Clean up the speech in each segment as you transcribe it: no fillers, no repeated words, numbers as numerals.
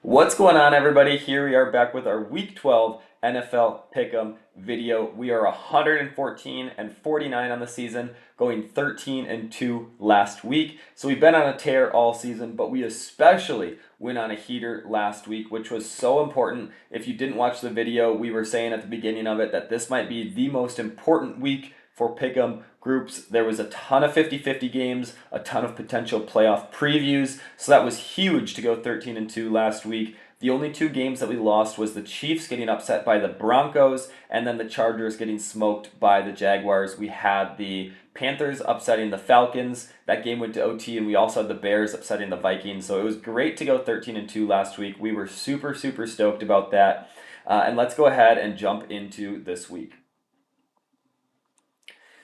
What's going on, everybody? Here we are back with our Week 12 NFL Pick'em video. We are 114 and 49 on the season, going 13 and 2 last week. So we've been on a tear all season, but we especially went on a heater last week, which was so important. If you didn't watch the video, we were saying at the beginning of it that this might be the most important week for Pick'em groups. There was a ton of 50-50 games, a ton of potential playoff previews, so that was huge to go 13 and 2 last week. The only two games that we lost was the Chiefs getting upset by the Broncos and then the Chargers getting smoked by the Jaguars. We had the Panthers upsetting the Falcons. That game went to OT, and we also had the Bears upsetting the Vikings. So it was great to go 13 and 2 last week. We were super stoked about that. And let's go ahead and jump into this week.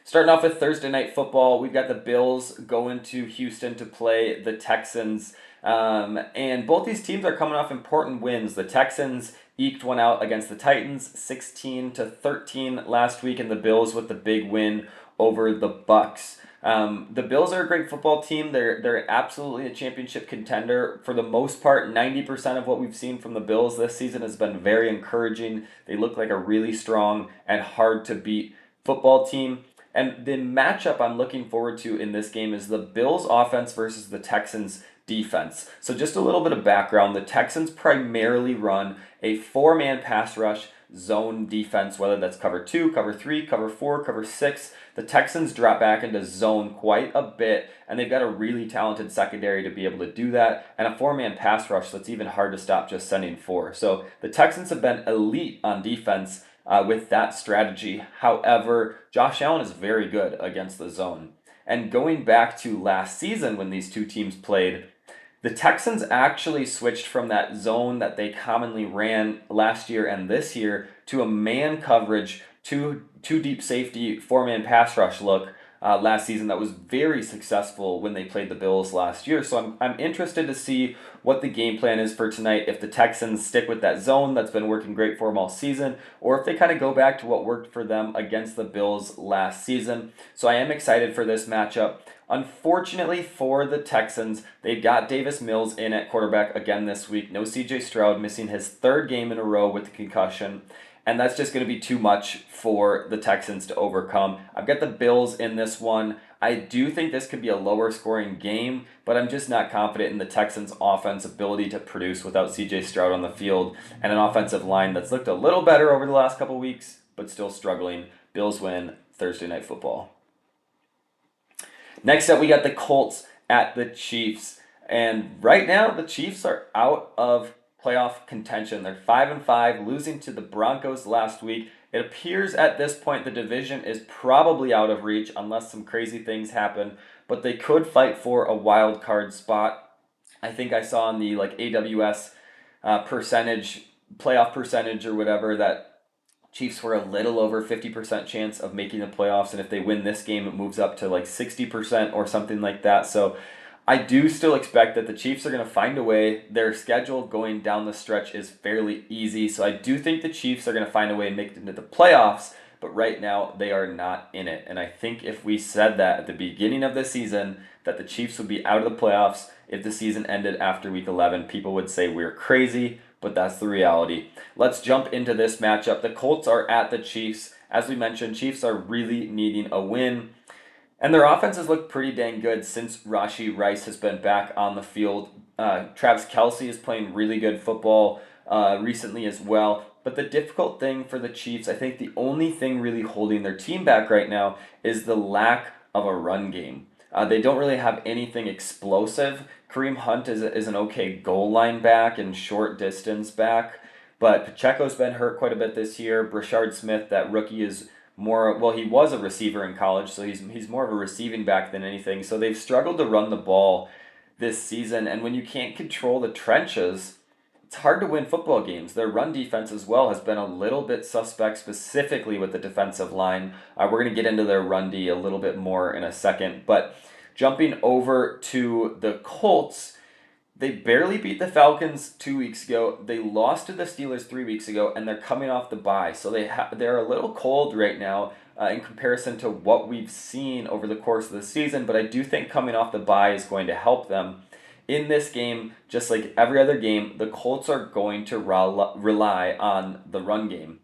Starting off with Thursday Night Football, we've got the Bills going to Houston to play the Texans. And both these teams are coming off important wins. The Texans eked one out against the Titans, 16-13 last week, and the Bills with the big win over the Bucs. The Bills are a great football team. They're absolutely a championship contender. For the most part, 90% of what we've seen from the Bills this season has been very encouraging. They look like a really strong and hard to beat football team. And the matchup I'm looking forward to in this game is the Bills offense versus the Texans defense. So just a little bit of background. The Texans primarily run a four-man pass rush zone defense, whether that's cover 2, cover 3, cover 4, cover 6. The Texans drop back into zone quite a bit, and they've got a really talented secondary to be able to do that, and a four-man pass rush that's even hard to stop just sending four. So the Texans have been elite on defense with that strategy. However, Josh Allen is very good against the zone. And going back to last season when these two teams played, the Texans actually switched from that zone that they commonly ran last year and this year to a man coverage, two deep safety, four-man pass rush look last season that was very successful when they played the Bills last year. So I'm interested to see what the game plan is for tonight, if the Texans stick with that zone that's been working great for them all season, or if they kind of go back to what worked for them against the Bills last season. So I am excited for this matchup. Unfortunately for the Texans, they've got Davis Mills in at quarterback again this week. No CJ Stroud, missing his third game in a row with the concussion. And that's just going to be too much for the Texans to overcome. I've got the Bills in this one. I do think this could be a lower scoring game, but I'm just not confident in the Texans' offense ability to produce without CJ Stroud on the field and an offensive line that's looked a little better over the last couple weeks, but still struggling. Bills win Thursday Night Football. Next up, we got the Colts at the Chiefs. And right now, the Chiefs are out of playoff contention. They're 5-5, losing to the Broncos last week. It appears at this point the division is probably out of reach unless some crazy things happen, but they could fight for a wild card spot. I think I saw in the AWS playoff percentage or whatever, that Chiefs were a little over 50% chance of making the playoffs, and if they win this game, it moves up to 60% or something like that. So I do still expect that the Chiefs are going to find a way. Their schedule going down the stretch is fairly easy, so I do think the Chiefs are going to find a way and make it into the playoffs, but right now they are not in it. And I think if we said that at the beginning of the season, that the Chiefs would be out of the playoffs if the season ended after week 11, people would say we're crazy, but that's the reality. Let's jump into this matchup. The Colts are at the Chiefs. As we mentioned, Chiefs are really needing a win. And their offense has looked pretty dang good since Rashee Rice has been back on the field. Travis Kelce is playing really good football recently as well. But the difficult thing for the Chiefs, I think the only thing really holding their team back right now is the lack of a run game. They don't really have anything explosive. Kareem Hunt is an okay goal line back and short distance back. But Pacheco's been hurt quite a bit this year. Brashard Smith, that rookie, is more, well, he was a receiver in college, so he's more of a receiving back than anything. So they've struggled to run the ball this season, and when you can't control the trenches, it's hard to win football games. Their run defense as well has been a little bit suspect, specifically with the defensive line. We're going to get into their run D a little bit more in a second, but jumping over to the Colts, they barely beat the Falcons 2 weeks ago. They lost to the Steelers 3 weeks ago, and they're coming off the bye. So they're a little cold right now in comparison to what we've seen over the course of the season, but I do think coming off the bye is going to help them. in this game, just like every other game, the Colts are going to rely on the run game.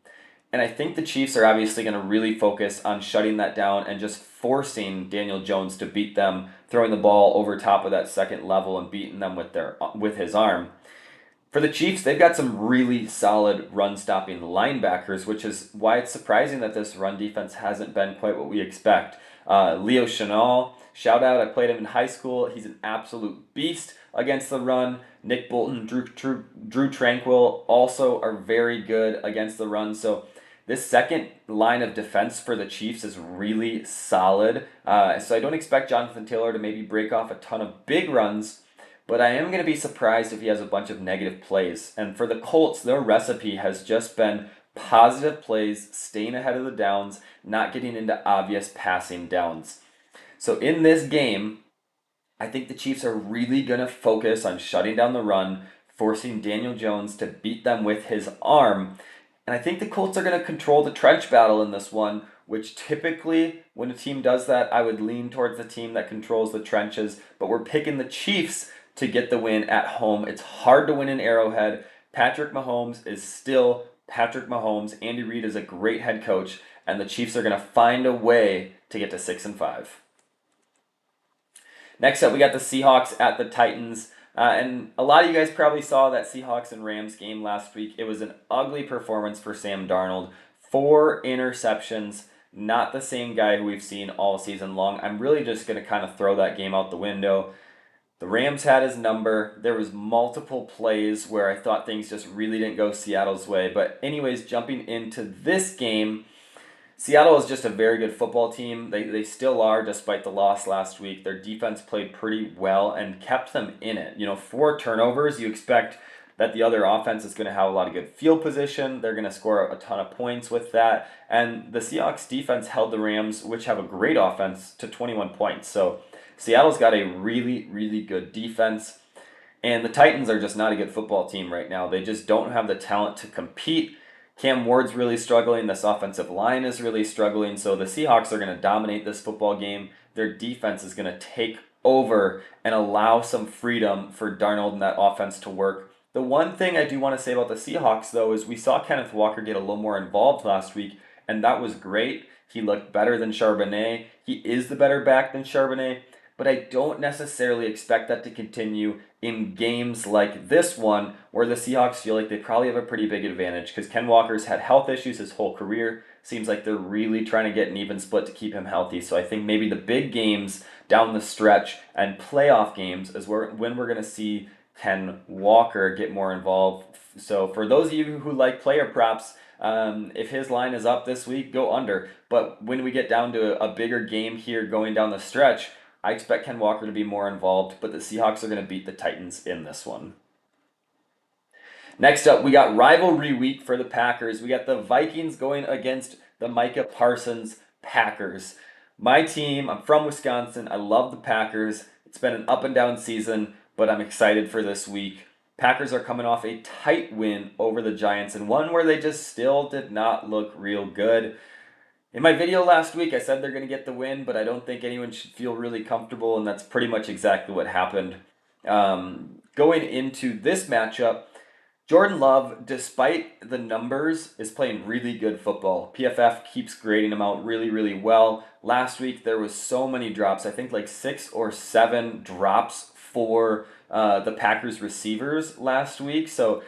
And I think the Chiefs are obviously going to really focus on shutting that down and just forcing Daniel Jones to beat them, throwing the ball over top of that second level and beating them with his arm. For the Chiefs, they've got some really solid run-stopping linebackers, which is why it's surprising that this run defense hasn't been quite what we expect. Leo Chenal, shout out, I played him in high school. He's an absolute beast against the run. Nick Bolton, Drew Tranquil also are very good against the run. So this second line of defense for the Chiefs is really solid. So I don't expect Jonathan Taylor to maybe break off a ton of big runs, but I am going to be surprised if he has a bunch of negative plays. And for the Colts, their recipe has just been positive plays, staying ahead of the downs, not getting into obvious passing downs. So in this game, I think the Chiefs are really going to focus on shutting down the run, forcing Daniel Jones to beat them with his arm. And I think the Colts are going to control the trench battle in this one, which typically, when a team does that, I would lean towards the team that controls the trenches. But we're picking the Chiefs to get the win at home. It's hard to win in Arrowhead. Patrick Mahomes is still Patrick Mahomes. Andy Reid is a great head coach, and the Chiefs are going to find a way to get to 6-5. Next up, we got the Seahawks at the Titans. And a lot of you guys probably saw that Seahawks and Rams game last week. It was an ugly performance for Sam Darnold. 4 interceptions, not the same guy who we've seen all season long. I'm really just going to kind of throw that game out the window. The Rams had his number. There was multiple plays where I thought things just really didn't go Seattle's way. But anyways, jumping into this game, Seattle is just a very good football team. They still are, despite the loss last week. Their defense played pretty well and kept them in it. 4 turnovers, you expect that the other offense is going to have a lot of good field position. They're going to score a ton of points with that. And the Seahawks defense held the Rams, which have a great offense, to 21 points. So Seattle's got a really, really good defense. And the Titans are just not a good football team right now. They just don't have the talent to compete. Cam Ward's really struggling. This offensive line is really struggling. So the Seahawks are going to dominate this football game. Their defense is going to take over and allow some freedom for Darnold and that offense to work. The one thing I do want to say about the Seahawks, though, is we saw Kenneth Walker get a little more involved last week, and that was great. He looked better than Charbonnet. He is the better back than Charbonnet, but I don't necessarily expect that to continue in games like this one, where the Seahawks feel like they probably have a pretty big advantage because Ken Walker's had health issues his whole career. Seems like they're really trying to get an even split to keep him healthy. So I think maybe the big games down the stretch and playoff games is when we're going to see Ken Walker get more involved. So for those of you who like player props, if his line is up this week, go under. But when we get down to a bigger game here going down the stretch, I expect Ken Walker to be more involved, but the Seahawks are going to beat the Titans in this one. Next up, we got rivalry week for the Packers. We got the Vikings going against the Micah Parsons Packers. My team, I'm from Wisconsin. I love the Packers. It's been an up and down season, but I'm excited for this week. Packers are coming off a tight win over the Giants, and one where they just still did not look real good. In my video last week, I said they're going to get the win, but I don't think anyone should feel really comfortable, and that's pretty much exactly what happened. Going into this matchup, Jordan Love, despite the numbers, is playing really good football. PFF keeps grading him out really, really well. Last week, there was so many drops. I think like 6 or 7 drops for the Packers receivers last week. So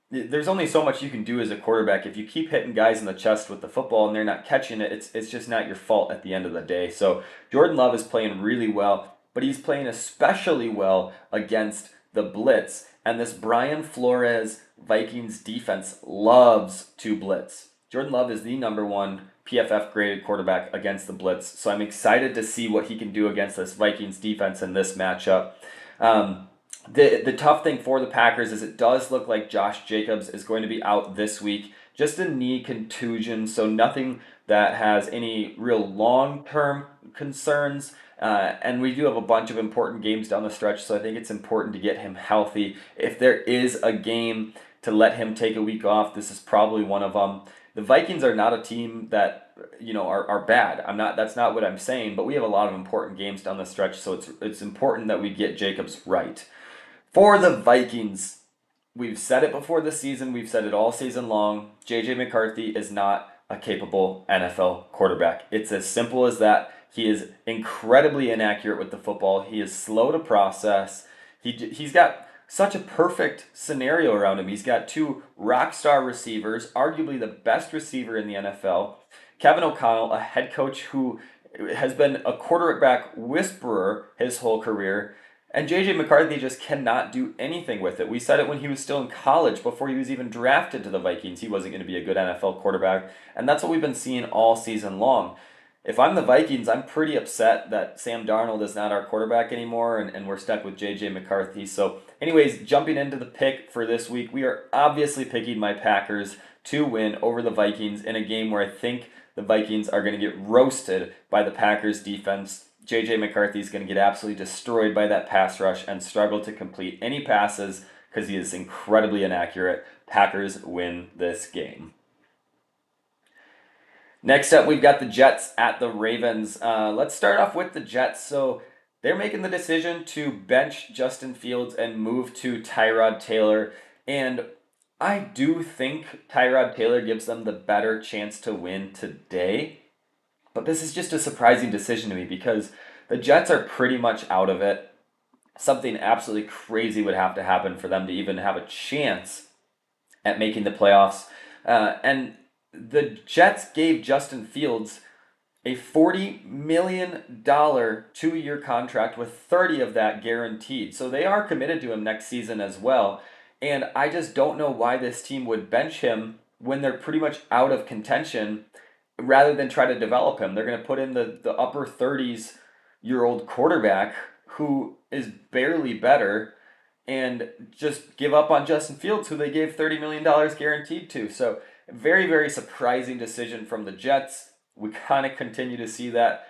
there's only so much you can do as a quarterback. If you keep hitting guys in the chest with the football and they're not catching it, it's just not your fault at the end of the day. So Jordan Love is playing really well, but he's playing especially well against the blitz. And this Brian Flores Vikings defense loves to blitz. Jordan Love is the number 1 PFF graded quarterback against the blitz. So I'm excited to see what he can do against this Vikings defense in this matchup. The tough thing for the Packers is it does look like Josh Jacobs is going to be out this week. Just a knee contusion, so nothing that has any real long-term concerns. And we do have a bunch of important games down the stretch, so I think it's important to get him healthy. If there is a game to let him take a week off, this is probably one of them. The Vikings are not a team that are bad. That's not what I'm saying, but we have a lot of important games down the stretch, so it's important that we get Jacobs right. For the Vikings, we've said it before the season, we've said it all season long. JJ McCarthy is not a capable NFL quarterback. It's as simple as that. He is incredibly inaccurate with the football. He is slow to process. He's got such a perfect scenario around him. He's got two rock star receivers, arguably the best receiver in the NFL. Kevin O'Connell, a head coach who has been a quarterback whisperer his whole career. And JJ McCarthy just cannot do anything with it. We said it when he was still in college, before he was even drafted to the Vikings. He wasn't going to be a good NFL quarterback. And that's what we've been seeing all season long. If I'm the Vikings, I'm pretty upset that Sam Darnold is not our quarterback anymore, and we're stuck with JJ McCarthy. So, anyways, jumping into the pick for this week, we are obviously picking my Packers to win over the Vikings in a game where I think the Vikings are going to get roasted by the Packers defense. JJ McCarthy is going to get absolutely destroyed by that pass rush and struggle to complete any passes because he is incredibly inaccurate. Packers win this game. Next up, we've got the Jets at the Ravens. Let's start off with the Jets. So they're making the decision to bench Justin Fields and move to Tyrod Taylor. And I do think Tyrod Taylor gives them the better chance to win today. But this is just a surprising decision to me because the Jets are pretty much out of it. Something absolutely crazy would have to happen for them to even have a chance at making the playoffs. And the Jets gave Justin Fields a $40 million 2-year contract with 30 of that guaranteed. So they are committed to him next season as well. And I just don't know why this team would bench him when they're pretty much out of contention rather than try to develop him. They're going to put in the upper 30s-year-old quarterback who is barely better and just give up on Justin Fields, who they gave $30 million guaranteed to. So very, very surprising decision from the Jets. We kind of continue to see that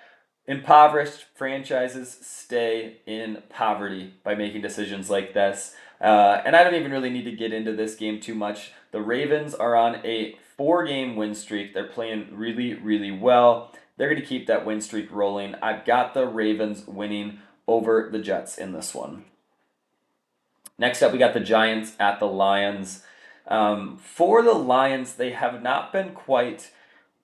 impoverished franchises stay in poverty by making decisions like this. And I don't even really need to get into this game too much. The Ravens are on a 4-game win streak. They're playing really, really well. They're going to keep that win streak rolling. I've got the Ravens winning over the Jets in this one. Next up, we got the Giants at the Lions. For the Lions, they have not been quite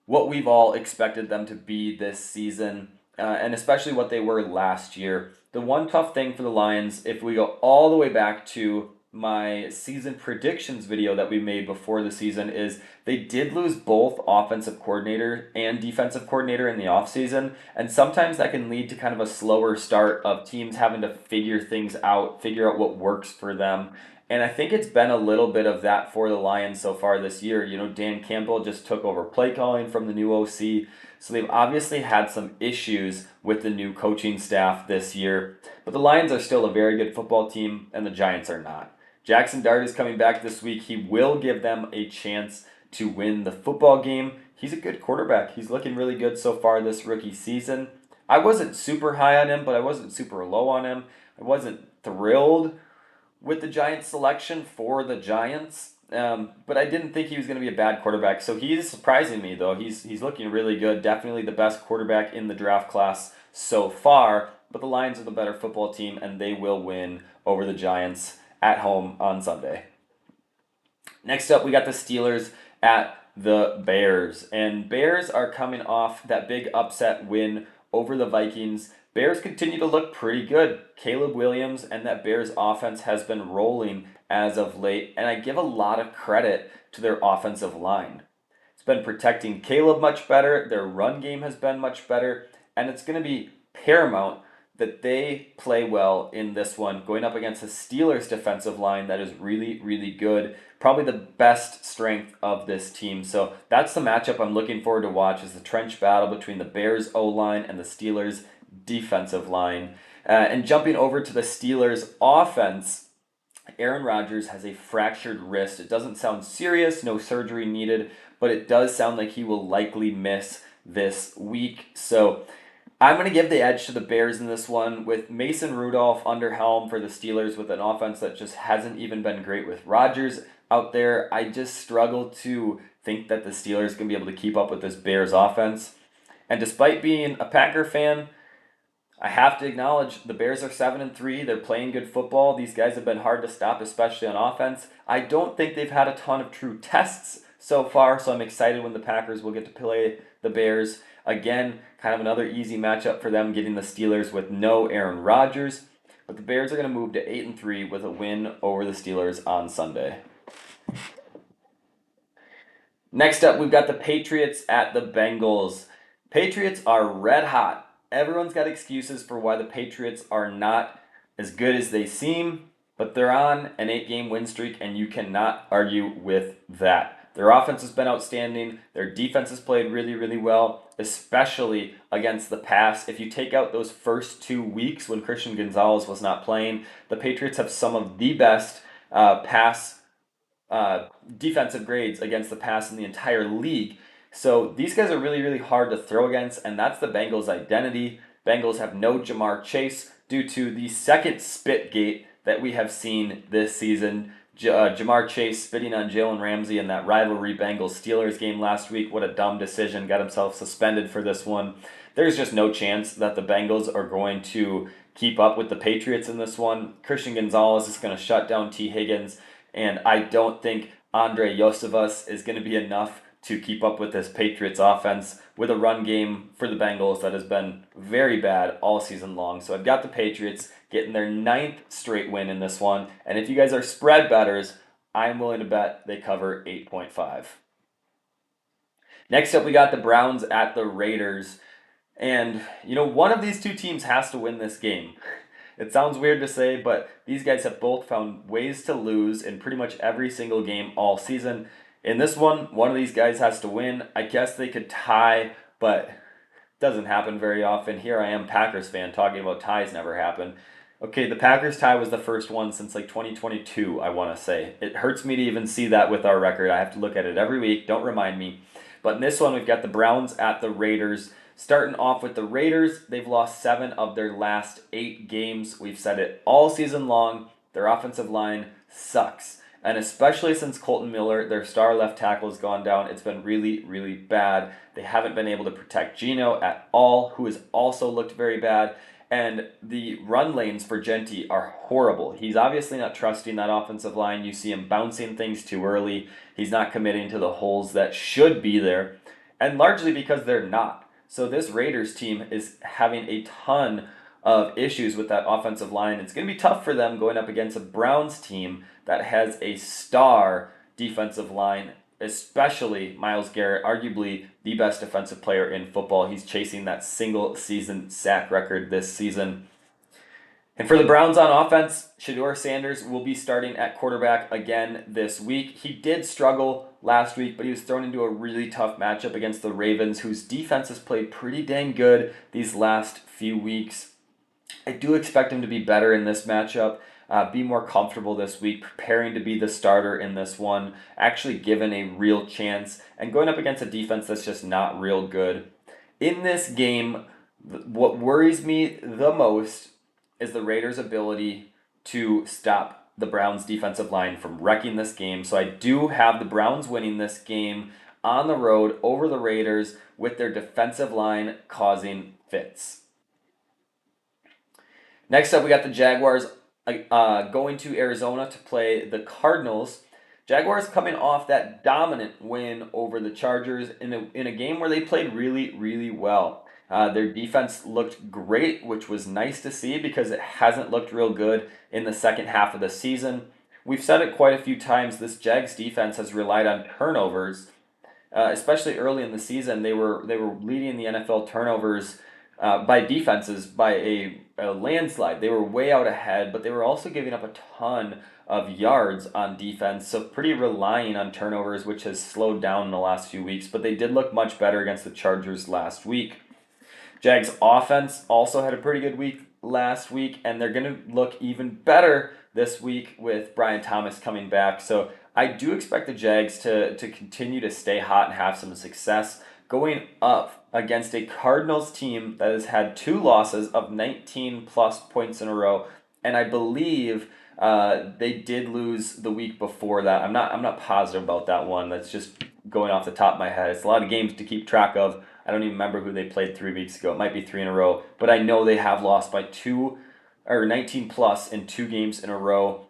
what we've all expected them to be this season, and especially what they were last year. The one tough thing for the Lions, if we go all the way back to my season predictions video that we made before the season, is they did lose both offensive coordinator and defensive coordinator in the offseason, and sometimes that can lead to kind of a slower start of teams having to figure things out, figure out what works for them. And I think it's been a little bit of that for the Lions so far this year. You know, Dan Campbell just took over play calling from the new OC. So they've obviously had some issues with the new coaching staff this year. But the Lions are still a very good football team, and the Giants are not. Jackson Dart is coming back this week. He will give them a chance to win the football game. He's a good quarterback. He's looking really good so far this rookie season. I wasn't super high on him, but I wasn't super low on him. I wasn't thrilled with the Giants selection for the Giants, but I didn't think he was going to be a bad quarterback. So he is surprising me, though. He's looking really good. Definitely the best quarterback in the draft class so far. But the Lions are the better football team, and they will win over the Giants at home on Sunday. Next up, we got the Steelers at the Bears. And Bears are coming off that big upset win over the Vikings. Bears continue to look pretty good. Caleb Williams and that Bears offense has been rolling as of late, and I give a lot of credit to their offensive line. It's been protecting Caleb much better, their run game has been much better, and it's going to be paramount that they play well in this one, going up against the Steelers defensive line that is really, really good. Probably the best strength of this team. So that's the matchup I'm looking forward to watch, is the trench battle between the Bears O-line and the Steelers defensive line. And jumping over to the Steelers offense, Aaron Rodgers has a fractured wrist. It doesn't sound serious, no surgery needed, but it does sound like he will likely miss this week. So I'm going to give the edge to the Bears in this one, with Mason Rudolph under helm for the Steelers, with an offense that just hasn't even been great with Rodgers out there. I just struggle to think that the Steelers can be able to keep up with this Bears offense. And despite being a Packer fan, I have to acknowledge the Bears are 7-3. They're playing good football. These guys have been hard to stop, especially on offense. I don't think they've had a ton of true tests so far, so I'm excited when the Packers will get to play the Bears. Again, kind of another easy matchup for them, getting the Steelers with no Aaron Rodgers. But the Bears are going to move to 8-3 with a win over the Steelers on Sunday. Next up, we've got the Patriots at the Bengals. Patriots are red hot. Everyone's got excuses for why the Patriots are not as good as they seem, but they're on an 8-game win streak, and you cannot argue with that. Their offense has been outstanding. Their defense has played really, really well, especially against the pass. If you take out those first 2 weeks when Christian Gonzalez was not playing, the Patriots have some of the best pass defensive grades against the pass in the entire league. So these guys are really, really hard to throw against, and that's the Bengals' identity. Bengals have no Jamar Chase due to the second spit gate that we have seen this season. Jamar Chase spitting on Jalen Ramsey in that rivalry Bengals-Steelers game last week. What a dumb decision. Got himself suspended for this one. There's just no chance that the Bengals are going to keep up with the Patriots in this one. Christian Gonzalez is going to shut down T. Higgins, and I don't think Andre Yosevas is going to be enough to keep up with this Patriots offense with a run game for the Bengals that has been very bad all season long. So I've got the Patriots getting their 9th straight win in this one. And if you guys are spread bettors, I'm willing to bet they cover 8.5. Next up, we got the Browns at the Raiders. And, one of these two teams has to win this game. It sounds weird to say, but these guys have both found ways to lose in pretty much every single game all season. In this one of these guys has to win. I guess they could tie, but it doesn't happen very often. Here I am, Packers fan, talking about ties never happen. Okay, the Packers tie was the first one since 2022, I want to say. It hurts me to even see that with our record. I have to look at it every week. Don't remind me. But in this one, we've got the Browns at the Raiders. Starting off with the Raiders, they've lost 7 of their last 8 games. We've said it all season long. Their offensive line sucks. And especially since Colton Miller, their star left tackle, has gone down, it's been really, really bad. They haven't been able to protect Geno at all, who has also looked very bad. And the run lanes for Genti are horrible. He's obviously not trusting that offensive line. You see him bouncing things too early. He's not committing to the holes that should be there, and largely because they're not. So this Raiders team is having a ton of issues with that offensive line. It's going to be tough for them going up against a Browns team that has a star defensive line, especially Myles Garrett, arguably the best defensive player in football. He's chasing that single season sack record this season. And for the Browns on offense, Shedeur Sanders will be starting at quarterback again this week. He did struggle last week, but he was thrown into a really tough matchup against the Ravens, whose defense has played pretty dang good these last few weeks. I do expect him to be better in this matchup, be more comfortable this week, preparing to be the starter in this one, actually given a real chance, and going up against a defense that's just not real good. In this game, what worries me the most is the Raiders' ability to stop the Browns' defensive line from wrecking this game. So I do have the Browns winning this game on the road over the Raiders with their defensive line causing fits. Next up, we got the Jaguars going to Arizona to play the Cardinals. Jaguars coming off that dominant win over the Chargers in a game where they played really, really well. Their defense looked great, which was nice to see because it hasn't looked real good in the second half of the season. We've said it quite a few times, this Jags defense has relied on turnovers, especially early in the season. They were leading the NFL turnovers by defenses by a landslide. They were way out ahead, but they were also giving up a ton of yards on defense, so pretty relying on turnovers, which has slowed down in the last few weeks, but they did look much better against the Chargers last week. Jags offense also had a pretty good week last week, and they're going to look even better this week with Brian Thomas coming back. So I do expect the Jags to continue to stay hot and have some success going up against a Cardinals team that has had 2 losses of 19 plus points in a row, and I believe they did lose the week before that. I'm not positive about that one. That's just going off the top of my head. It's a lot of games to keep track of. I don't even remember who they played 3 weeks ago. It might be 3 in a row, but I know they have lost by 19 plus in 2 games in a row.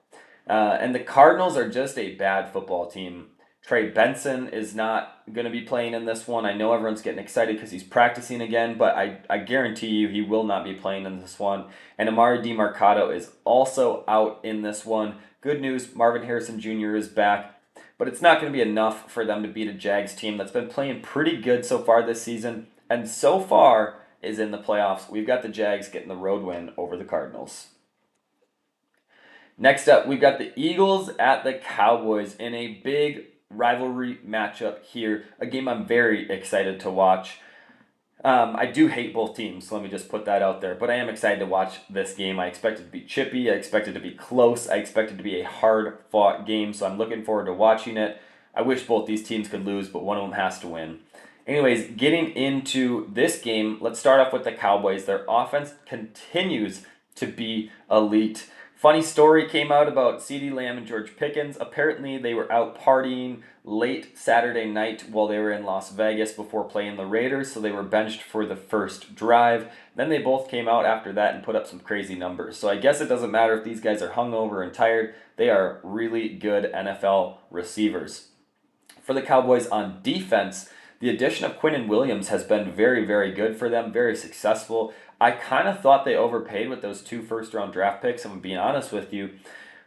And the Cardinals are just a bad football team. Trey Benson is not going to be playing in this one. I know everyone's getting excited because he's practicing again, but I guarantee you he will not be playing in this one. And Amari DiMercato is also out in this one. Good news, Marvin Harrison Jr. is back, but it's not going to be enough for them to beat a Jags team that's been playing pretty good so far this season, and so far is in the playoffs. We've got the Jags getting the road win over the Cardinals. Next up, we've got the Eagles at the Cowboys in a big rivalry matchup here. A game I'm very excited to watch. I do hate both teams, so let me just put that out there. But I am excited to watch this game. I expect it to be chippy. I expect it to be close. I expect it to be a hard-fought game, so I'm looking forward to watching it. I wish both these teams could lose, but one of them has to win. Anyways, getting into this game, let's start off with the Cowboys. Their offense continues to be elite. Funny story came out about CeeDee Lamb and George Pickens. Apparently, they were out partying late Saturday night while they were in Las Vegas before playing the Raiders, so they were benched for the first drive. Then they both came out after that and put up some crazy numbers. So I guess it doesn't matter if these guys are hungover and tired. They are really good NFL receivers. For the Cowboys on defense, the addition of Quinnen Williams has been very, very good for them, very successful. I kind of thought they overpaid with those 2 first-round draft picks, I'm being honest with you.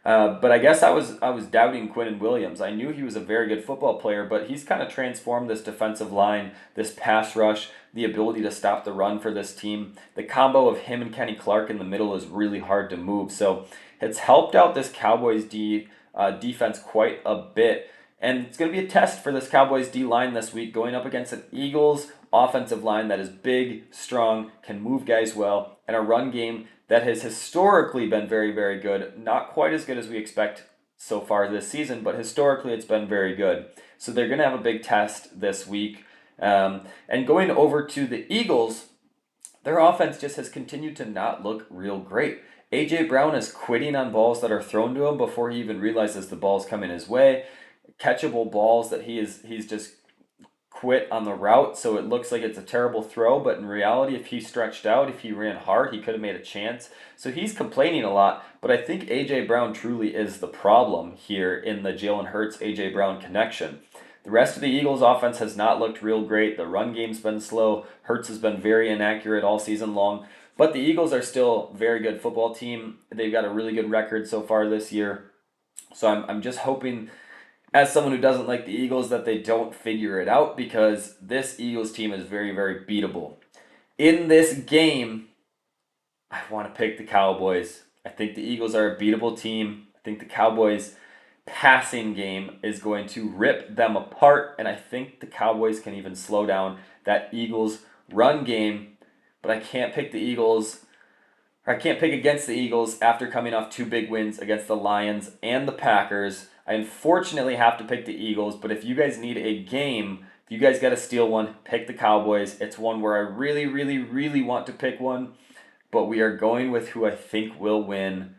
But I guess I was doubting Quinnen Williams. I knew he was a very good football player, but he's kind of transformed this defensive line, this pass rush, the ability to stop the run for this team. The combo of him and Kenny Clark in the middle is really hard to move. So it's helped out this Cowboys defense quite a bit. And it's going to be a test for this Cowboys D-line this week, going up against an Eagles offensive line that is big, strong, can move guys well, and a run game that has historically been very, very good. Not quite as good as we expect so far this season, but historically it's been very good. So they're going to have a big test this week. And going over to the Eagles, their offense just has continued to not look real great. A.J. Brown is quitting on balls that are thrown to him before he even realizes the ball's coming his way. Catchable balls that he's just quit on the route, so it looks like it's a terrible throw, but in reality, if he stretched out, if he ran hard, he could have made a chance. So he's complaining a lot, but I think A.J. Brown truly is the problem here in the Jalen Hurts-A.J. Brown connection. The rest of the Eagles' offense has not looked real great. The run game's been slow. Hurts has been very inaccurate all season long, but the Eagles are still a very good football team. They've got a really good record so far this year, so I'm just hoping, as someone who doesn't like the Eagles, that they don't figure it out, because this Eagles team is very, very beatable. In this game, I want to pick the Cowboys. I think the Eagles are a beatable team. I think the Cowboys' passing game is going to rip them apart, and I think the Cowboys can even slow down that Eagles' run game, but I can't pick the Eagles. I can't pick against the Eagles after coming off 2 big wins against the Lions and the Packers. I unfortunately have to pick the Eagles, but if you guys need a game, if you guys got to steal one, pick the Cowboys. It's one where I really, really, really want to pick one, but we are going with who I think will win,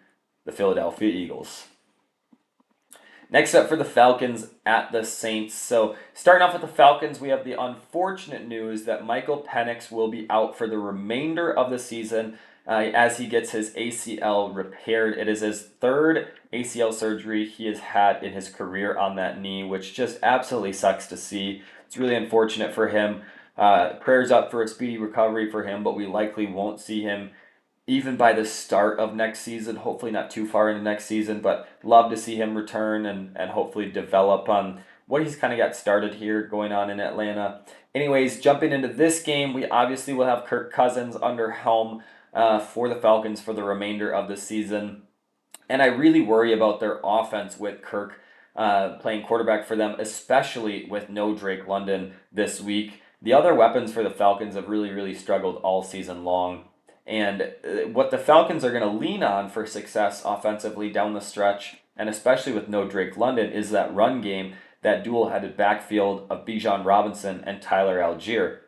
the Philadelphia Eagles. Next up for the Falcons at the Saints. So starting off with the Falcons, we have the unfortunate news that Michael Penix will be out for the remainder of the season as he gets his ACL repaired. It is his 3rd ACL surgery he has had in his career on that knee, which just absolutely sucks to see. It's really unfortunate for him. Prayers up for a speedy recovery for him, but we likely won't see him even by the start of next season. Hopefully not too far into next season, but love to see him return and hopefully develop on what he's kind of got started here going on in Atlanta. Anyways, jumping into this game, we obviously will have Kirk Cousins under helm for the Falcons for the remainder of the season. And I really worry about their offense with Kirk playing quarterback for them, especially with no Drake London this week. The other weapons for the Falcons have really, really struggled all season long. And what the Falcons are going to lean on for success offensively down the stretch, and especially with no Drake London, is that run game, that dual-headed backfield of Bijan Robinson and Tyler Algier.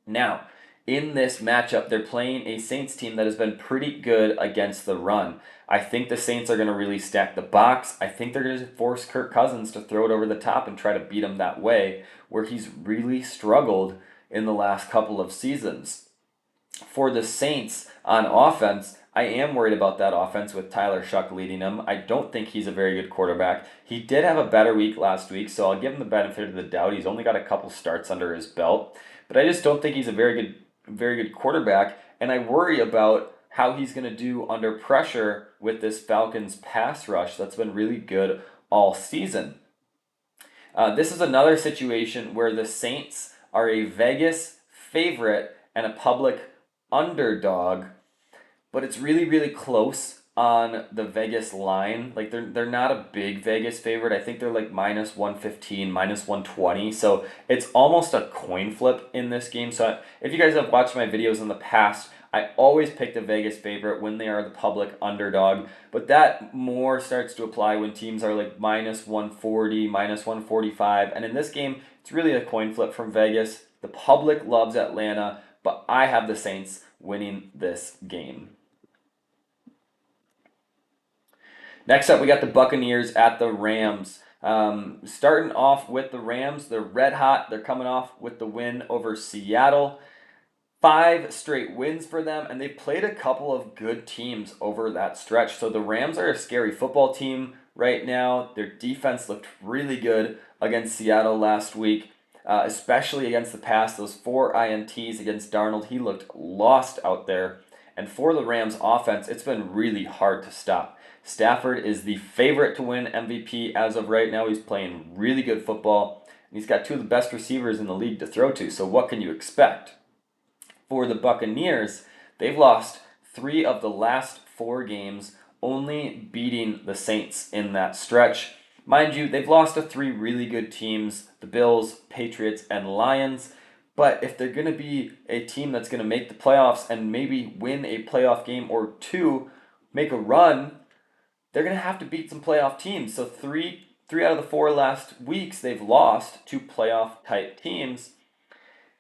Now, in this matchup, they're playing a Saints team that has been pretty good against the run. I think the Saints are going to really stack the box. I think they're going to force Kirk Cousins to throw it over the top and try to beat him that way, where he's really struggled in the last couple of seasons. For the Saints on offense, I am worried about that offense with Tyler Shuck leading them. I don't think he's a very good quarterback. He did have a better week last week, so I'll give him the benefit of the doubt. He's only got a couple starts under his belt, but I just don't think he's a very good quarterback, and I worry about how he's going to do under pressure with this Falcons pass rush that's been really good all season. This is another situation where the Saints are a Vegas favorite and a public underdog, but it's really close on the Vegas line. Like they're not a big Vegas favorite. I think they're like minus 115, minus 120. So it's almost a coin flip in this game. So if you guys have watched my videos in the past, I always pick the Vegas favorite when they are the public underdog, but that more starts to apply when teams are like minus 140, minus 145, and in this game, it's really a coin flip from Vegas. The public loves Atlanta, but I have the Saints winning this game. Next up, we got the Buccaneers at the Rams. Starting off with the Rams, they're red hot. They're coming off with the win over Seattle. 5 straight wins for them, and they played a couple of good teams over that stretch. So the Rams are a scary football team right now. Their defense looked really good against Seattle last week, especially against the pass. Those 4 INTs against Darnold, he looked lost out there. And for the Rams offense, it's been really hard to stop. Stafford is the favorite to win MVP as of right now. He's playing really good football, and he's got 2 of the best receivers in the league to throw to. So what can you expect? For the Buccaneers, they've lost 3 of the last 4 games, only beating the Saints in that stretch. Mind you, they've lost to 3 really good teams, the Bills, Patriots, and Lions. But if they're going to be a team that's going to make the playoffs and maybe win a playoff game or 2, make a run, they're going to have to beat some playoff teams. So 3 out of the 4 last weeks, they've lost to playoff-type teams.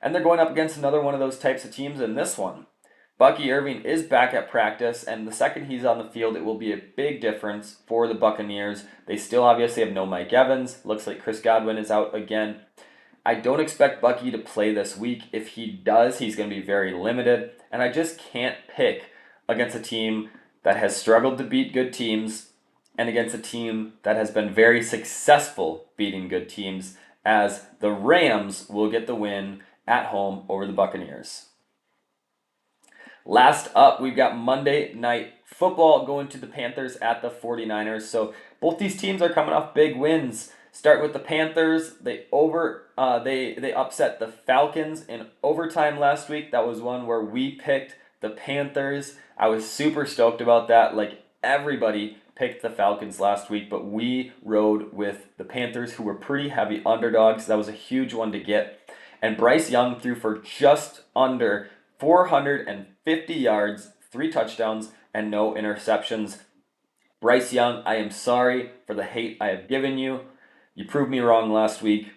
And they're going up against another one of those types of teams in this one. Bucky Irving is back at practice, and the second he's on the field, it will be a big difference for the Buccaneers. They still obviously have no Mike Evans. Looks like Chris Godwin is out again. I don't expect Bucky to play this week. If he does, he's going to be very limited. And I just can't pick against a team that has struggled to beat good teams and against a team that has been very successful beating good teams, as the Rams will get the win at home over the Buccaneers. Last up, we've got Monday Night Football going to the Panthers at the 49ers. So both these teams are coming off big wins. Start with the Panthers. They upset the Falcons in overtime last week. That was one where we picked the Panthers. I was super stoked about that. Like everybody picked the Falcons last week, but we rode with the Panthers, who were pretty heavy underdogs. That was a huge one to get. And Bryce Young threw for just under 450 yards, 3 touchdowns, and no interceptions. Bryce Young, I am sorry for the hate I have given you. You proved me wrong last week.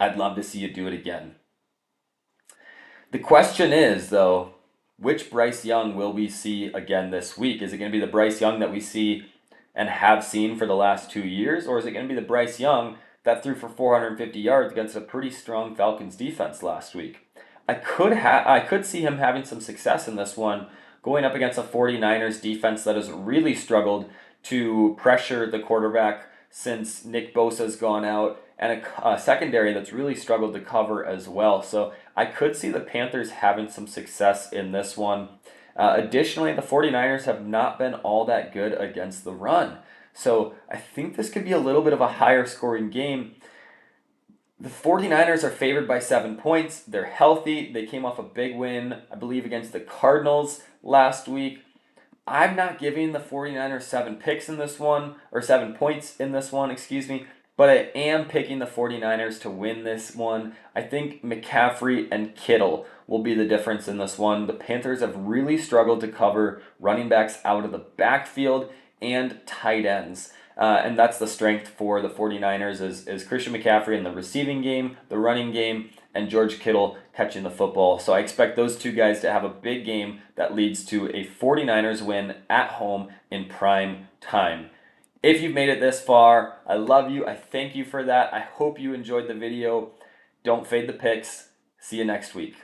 I'd love to see you do it again. The question is, though, which Bryce Young will we see again this week? Is it going to be the Bryce Young that we see and have seen for the last 2 years? Or is it going to be the Bryce Young that threw for 450 yards against a pretty strong Falcons defense last week? I could see him having some success in this one, going up against a 49ers defense that has really struggled to pressure the quarterback since Nick Bosa's gone out, and a secondary that's really struggled to cover as well. So I could see the Panthers having some success in this one. Additionally, the 49ers have not been all that good against the run. So I think this could be a little bit of a higher scoring game. The 49ers are favored by 7 points. They're healthy. They came off a big win, I believe, against the Cardinals last week. I'm not giving the 49ers 7 picks in this one, or 7 points in this one, but I am picking the 49ers to win this one. I think McCaffrey and Kittle will be the difference in this one. The Panthers have really struggled to cover running backs out of the backfield and tight ends. And that's the strength for the 49ers is Christian McCaffrey in the receiving game, the running game, and George Kittle catching the football. So I expect those 2 guys to have a big game that leads to a 49ers win at home in prime time. If you've made it this far, I love you. I thank you for that. I hope you enjoyed the video. Don't fade the picks. See you next week.